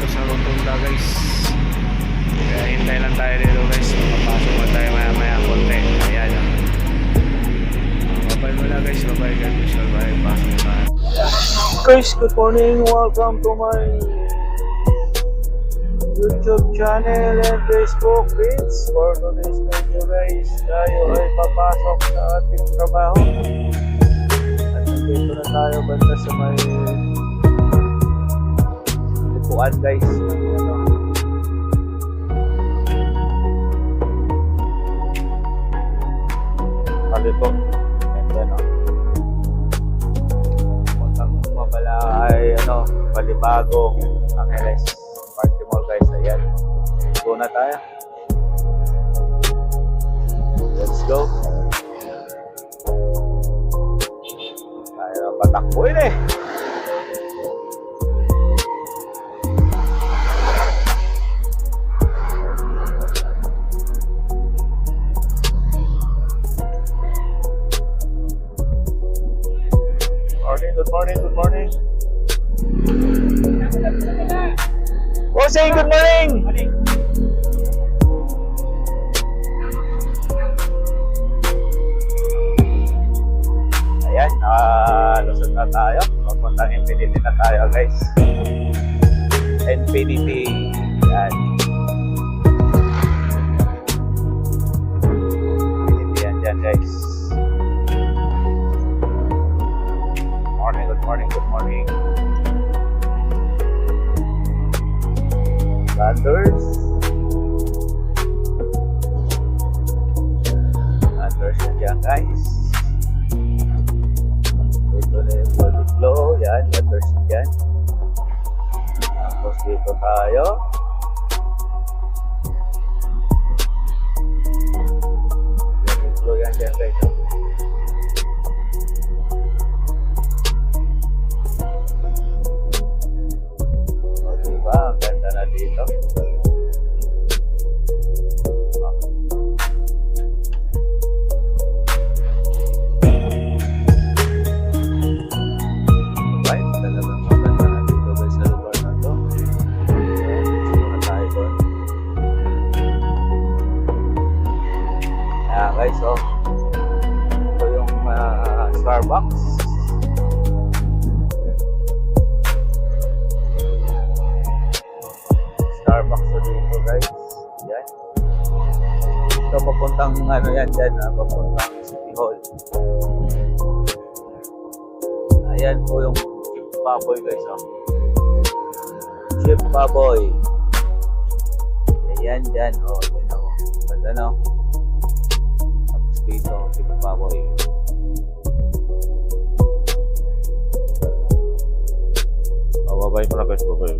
dito sa rotunda guys. Kaya hintay lang tayo dito guys. Makapasok na tayo maya maya konti. Ayan o. Babay mo na guys. Babay guys. Babay. Pasok na. Guys, good morning. Welcome to my YouTube channel and Facebook page. For today's video guys, tayo ay papasok sa ating trabaho. At nandito na tayo banda sa may lipuan guys. Kalito. And then puntang mabala ay Balibagong Angeles Party Mall guys. Ayan, go na tayo. Let's go. Tayo patakbuhin eh. Good morning, good morning. Oh, say good morning. Ayan, lusot na tayo. Papuntang Infinity na tayo guys. Infinity. Ayan. Infinity yan dyan guys. Good morning. Landers yan dyan guys. Dito na yung body flow. Yan, Landers yan. Tapos dito tayo. Body flow yan dyan guys. Ang ganda na dito. Right, talagang maganda na dito guys sa lugar na to. Siguro tayo doon. Ayan guys, ito yung Starbucks. Starbucks na dito guys. Yan. Ito papuntang yan dyan papuntang City Hall. Ayan po yung Chip Baboy guys. Chip Baboy. Ayan dyan. Ganda na. Tapos dito Chip Baboy. Babay mo na guys. Babay.